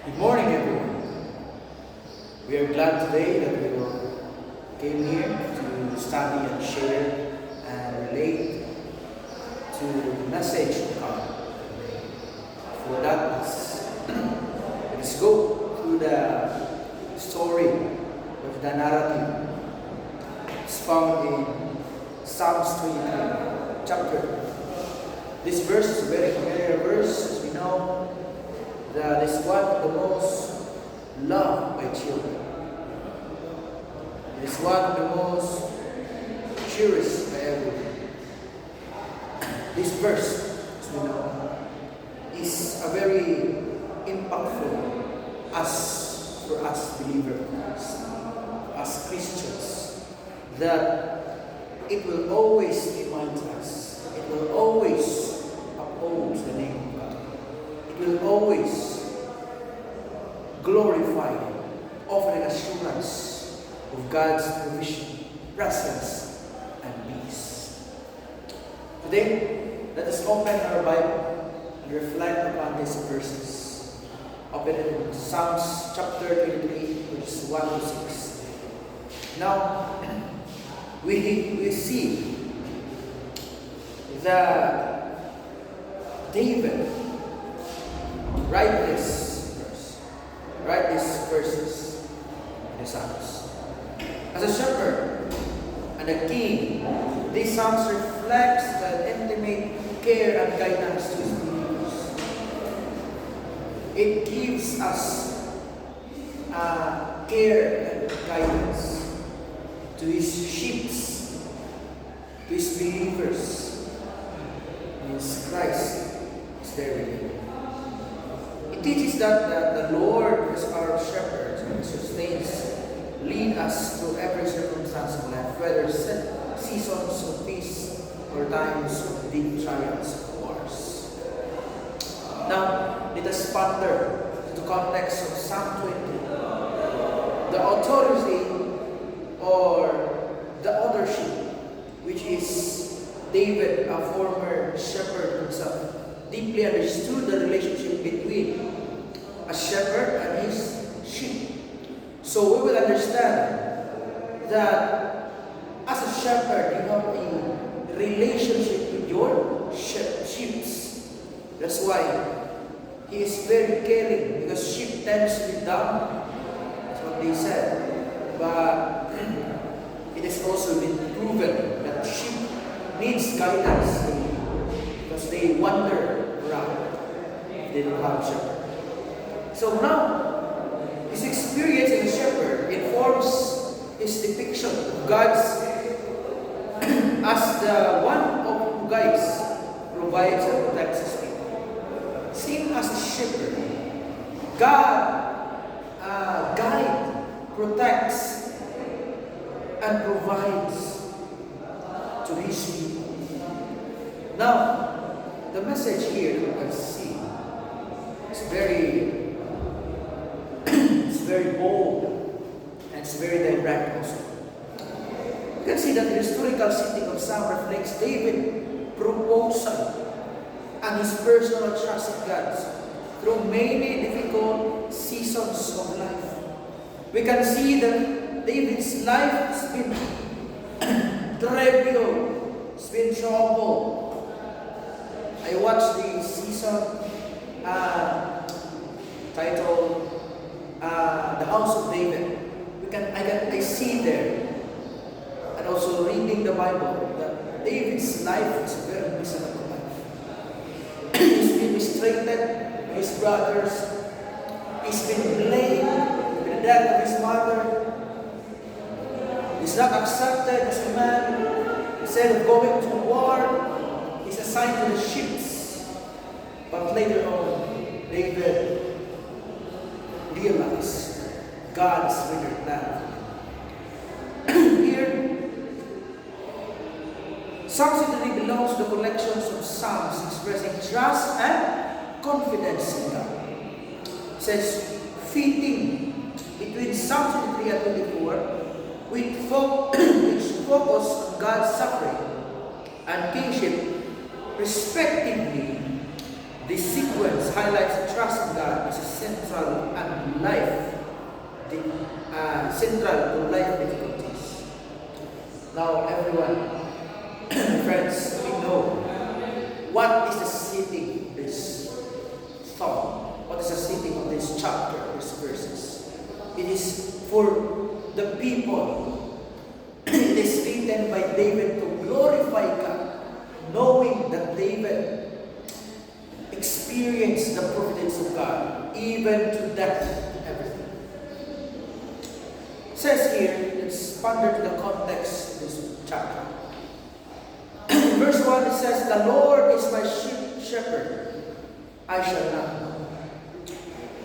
Good morning, everyone. We are glad today that we came here to study and share and relate to the message of God. For that, let's go through the story of the narrative. It's found in Psalms 23, chapter. This verse is a very familiar verse, as we know. That is one of the most loved by children. It is one of the most cherished by everyone. This verse, as we know, is a very impactful for us believers, as Christians, that it will always remind us, it will always uphold the name of God. It will always glorify, offering assurance of God's provision, presence, and peace. Today, let us open our Bible and reflect upon these verses. Open it in Psalms chapter 23, verses 1 to 6. Now, we see that David write these verses in the Psalms. As a shepherd and a king, these Psalms reflects the intimate care and guidance to his believers. It gives us care and guidance to his sheep, to his believers. Means Christ is their Redeemer. It teaches that the Lord is our shepherd and sustains, lead us through every circumstance of life, whether seasons of peace or times of deep trials and wars. Now, let us ponder the context of Psalm 20. The authority or the authorship, which is David, a former shepherd himself, deeply understood the relationship between a shepherd and his sheep. So we will understand that as a shepherd, you have a relationship with your sheep. That's why he is very caring, because sheep tends to be dumb. That's what they said. But it has also been proven that sheep needs guidance because they wander around if they don't have a shepherd. So now, his experience as a shepherd informs his depiction of God's as the one who guides, provides, and protects his people. Seen as a shepherd, God guides, protects, and provides to his people. Now, the message here that I see is very bold, and it's very direct also. You can see that the historical setting of Psalm reflects David's proposal and his personal trust in God through many difficult seasons of life. We can see that David's life has been trivial, it's been trouble. I watched the season titled The House of David. I see there, and also reading the Bible, that David's life is a very miserable life. He's been mistreated by his brothers. He's been blamed for the death of his mother. He's not accepted as a man. Instead of going to war, he's assigned to the ships. But later on, David realized God's bigger plan. Here, Psalm 23 belongs to the collections of Psalms expressing trust and confidence in God. It says, fitting between Psalm 23 and 24, which focus on God's suffering and kingship, respectively. This sequence highlights trust in God as a central life, central to life difficulties. Now, everyone, friends, we know what is the setting of this thought. What is the setting of this chapter, these verses? It is for the people. It is written by David to glorify God, knowing that David experienced the providence of God, even to death, everything. It says here, let's ponder to the context of this chapter. In verse 1, it says, "The Lord is my shepherd, I shall not want."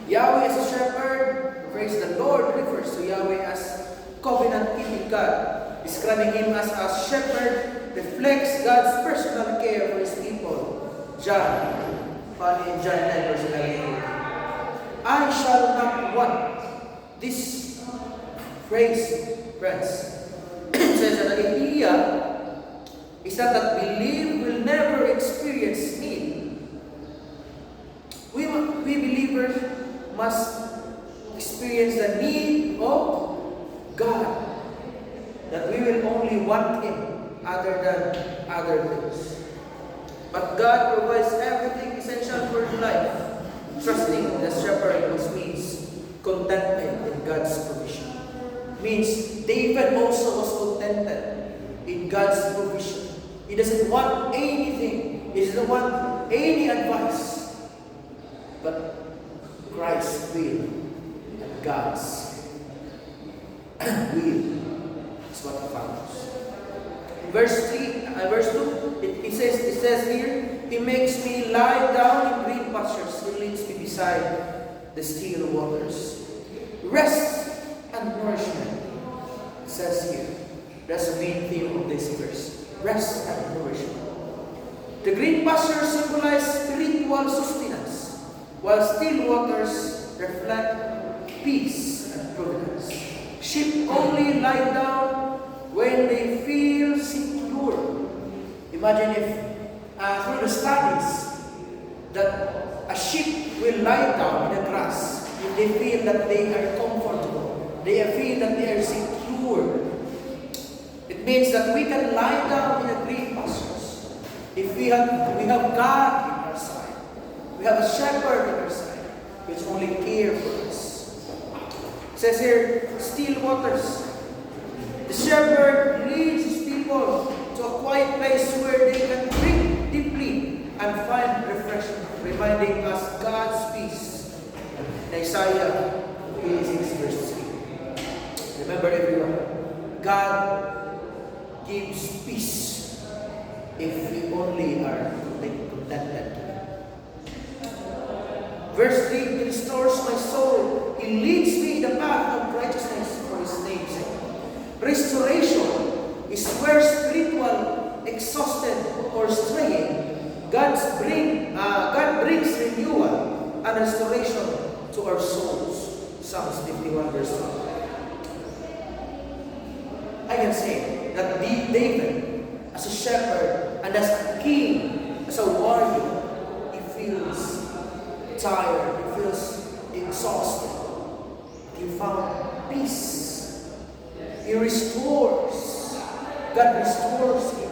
Yahweh as a shepherd, praise the Lord, refers to Yahweh as covenant-keeping God. Describing him as a shepherd reflects God's personal care for his people. John, found in John 9, verse 11. I shall not want. This phrase, friends, says that the idea is that believe will never experience need. We believers must experience the need of God, that we will only want Him other than other things. But God provides everything essential for life. Trusting the shepherd means contentment in God's provision. Means David also was contented in God's provision. He doesn't want anything. He doesn't want any advice. But Christ's will and God's will is what he follows. Verse 2, it says here, He makes me lie down in green pastures. He leads me beside the still waters. Rest and nourishment. It says here. That's the main theme of this verse. Rest and nourishment. The green pastures symbolize spiritual sustenance, while still waters reflect peace and providence. Sheep only lie down when they feel secure. Imagine if through the studies that a sheep will lie down in the grass if they feel that they are comfortable, they feel that they are secure. It means that we can lie down in the green pastures if we have God in our side. We have a shepherd in our side which only cares for us. It says here, still waters. The shepherd leads his people to a quiet place where they can drink deeply and find refreshment, reminding us God's peace. In Isaiah 86 verse 3. Remember everyone, God gives peace if we only are contented. Verse 3, He restores my soul. He leads me in the path of righteousness for His name's sake. Restoration is where spiritual exhausted or straying, God brings renewal and restoration to our souls. Psalms 51 verse 1. I can say that David, as a shepherd and as a king, as a warrior, he feels tired, he feels exhausted. He found peace. He restores. God restores him,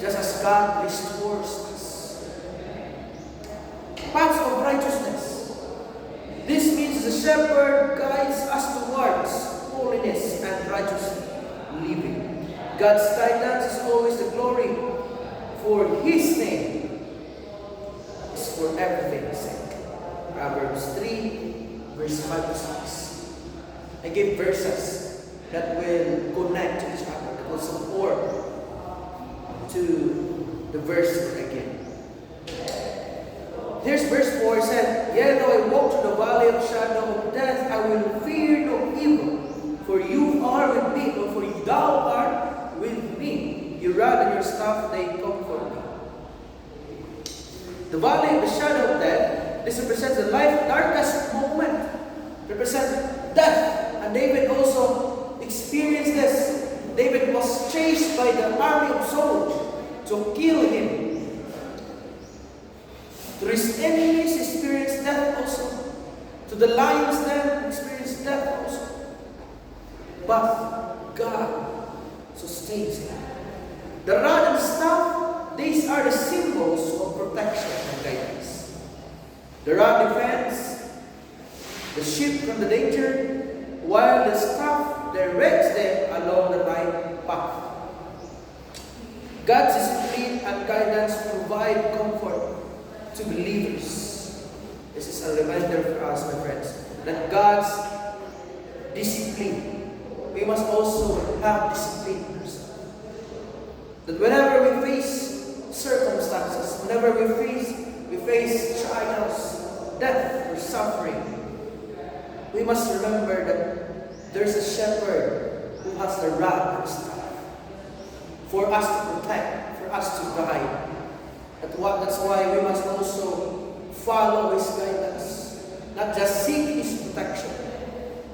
just as God restores us. Paths of righteousness. This means the shepherd guides us towards holiness and righteous living. God's guidance is always the glory for His name. It's for everything's sake. Proverbs 3, verse 5 to 6. I give verses that will connect to each other, that will support to the verse again. Here's verse 4, it said, Yea, though I walk through the valley of shadow of death, I will fear no evil, for you are with me, or for thou art with me. Your rod and your staff, they comfort me. The valley of the shadow of death, this represents the life darkest moment, represents death. And David also experienced this. David was chased by the army of Saul to kill him. Through his enemies, he experienced death also. To the lion's den, experience death also. But God sustains him. The rod and staff, these are the symbols of protection and guidance. The rod defends the sheep from the danger, while the staff directs them along the right path. God's discipline and guidance provide comfort to believers. This is a reminder for us, my friends, that God's discipline, we must also have discipline in ourselves. That whenever we face circumstances, whenever we face trials, death, or suffering, we must remember that there's a shepherd who has the rod and staff for us to protect, for us to guide. That's why we must also follow His guidance, not just seek His protection.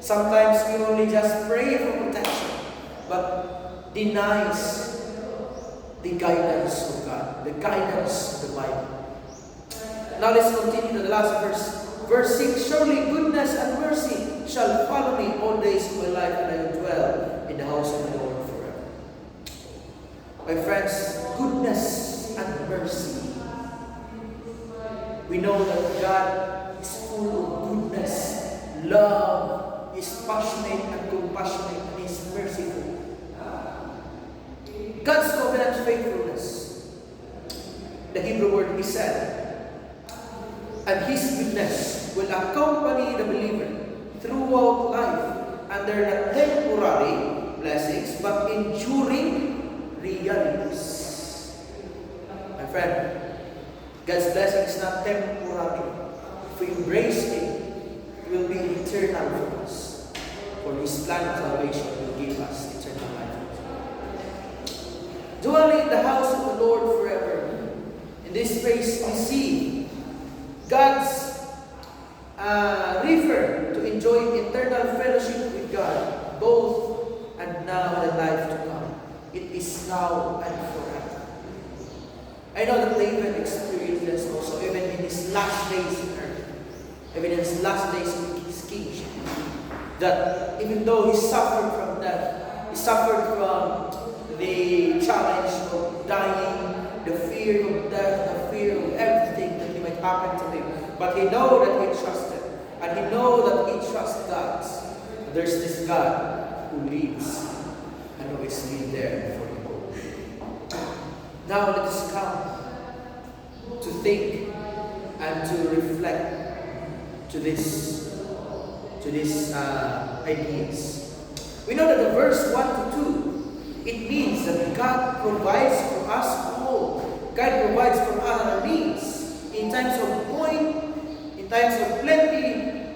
Sometimes we only just pray for protection, but denies the guidance of God, the guidance of the Bible. Now let's continue to the last verse. Verse 6, surely goodness and mercy shall follow me all days of my life, and I will dwell in the house of the Lord forever. My friends, goodness and mercy. We know that God is full of goodness, love, is passionate and compassionate, and is merciful. God's covenant faithfulness, the Hebrew word is said, and His goodness will accompany the believer throughout life under not temporary blessings but enduring realities. My friend, God's blessing is not temporary. If we embrace it, it will be eternal for us. For His plan of salvation will give us eternal life. Dwelling in the house of the Lord forever. In this space, we see God's refer to enjoy eternal fellowship with God, both and now and life to come. It is now and forever. I know that David experienced this also, even in his last days on earth, even in his last days of his kingship. That even though he suffered from death, he suffered from the challenge of dying, the fear of death, the fear of everything that might happen to him. But he know that he trusted, and he know that he trusts God. There's this God who leads, and who is still there for him. Now let us come to think and to reflect to these ideas. We know that the verse 1 to 2, it means that God provides for us all. God provides for us our needs. In times of point, in times of plenty,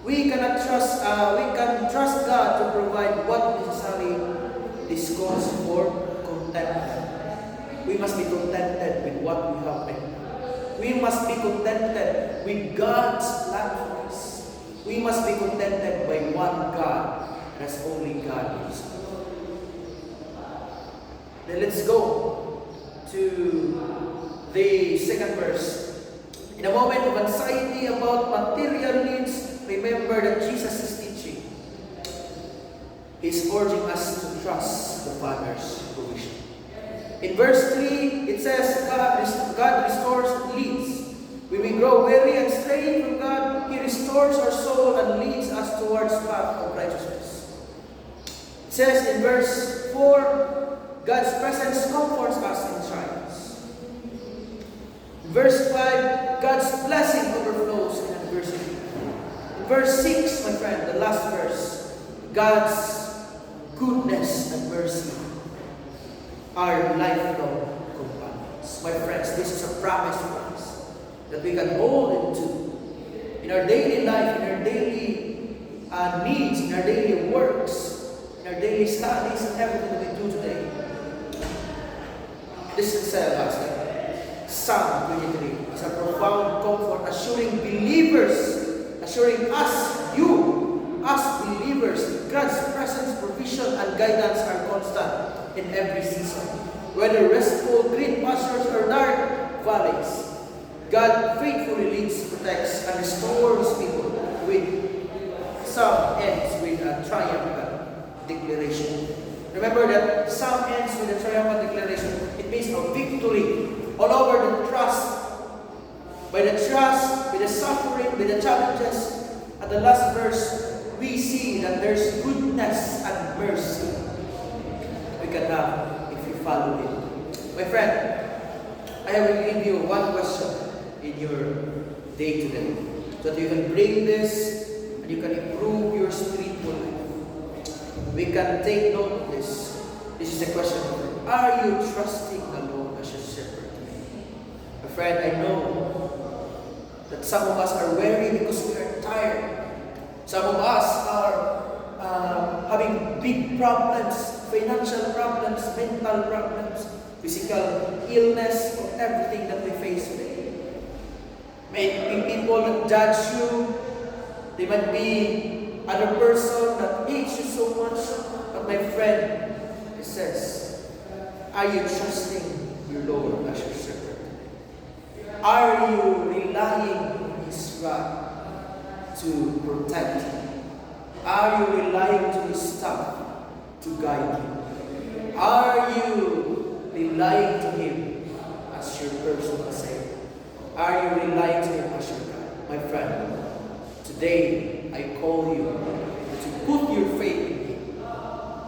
we can trust God to provide what necessarily is cause for contentment. We must be contented with what we have right now. We must be contented with God's plan for us. We must be contented by one God, and as only God is. Then let's go to the second verse. In a moment of anxiety about material needs, remember that Jesus is teaching. He's urging us to trust the Father's provision. In verse 3, it says, God restores and leads. When we grow weary and stray from God, He restores our soul and leads us towards the path of righteousness. It says in verse 4, God's presence comforts us in trials. In verse 5, God's blessing overflows in adversity. In verse 6, my friend, the last verse, God's goodness and mercy are lifelong companions. My friends, this is a promise for us that we can hold into in our daily life, in our daily needs, in our daily works, in our daily studies, and everything that we do today. This is Psalm 23. It's a profound comfort, assuring believers, assuring us believers, God's presence, provision, and guidance are constant in every season. Whether restful, green pastures, or dark valleys, God faithfully leads, protects, and restores people declaration. Remember that Psalm ends with a triumphant declaration. It means a victory all over the trust. By the trust, by the suffering, by the challenges. At the last verse, we see that there's goodness and mercy we can have if we follow it. My friend, I will give you one question in your day today, so that you can bring this and you can improve your spiritual life. We can take note of this. This is the question. Are you trusting the Lord as your shepherd? My friend, I know that some of us are weary because we are tired. Some of us are having big problems, financial problems, mental problems, physical illness, or everything that we face today. May be people that judge you. They might be other person that hates you so much. But my friend, it says, are you trusting your Lord as your shepherd? Are you relying on His rod to protect you? Are you relying on His staff to guide you? Are you relying to Him as your personal Savior? Are you relying to Him as your God? My friend, today I call you to put your faith in Him,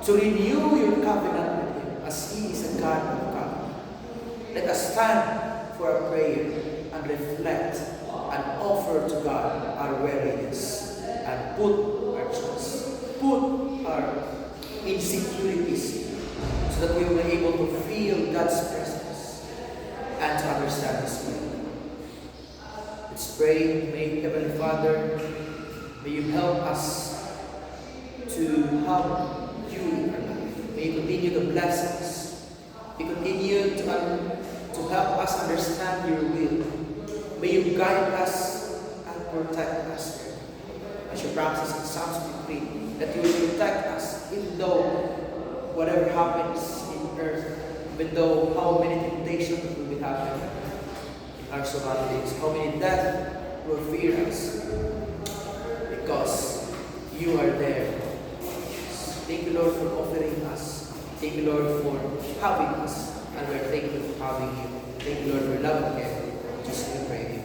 to renew your covenant with Him, as He is a God of God. Let us stand for a prayer and reflect and offer to God our weariness and put our trust, put our insecurities, so that we will be able to feel God's presence and to understand His will. Let's pray. May Heavenly Father, may you help us to have you in our life. May you continue to bless us. May you continue to help us understand your will. May you guide us and protect us. As your promises in Psalms 53, that you will protect us, even though whatever happens in earth, even though how many temptations will be happening in our surroundings, how many death will fear us, because you are there. Thank you, Lord, for offering us. Thank you, Lord, for having us. And we're thankful for having you. Thank you, Lord, for loving care. Just we pray.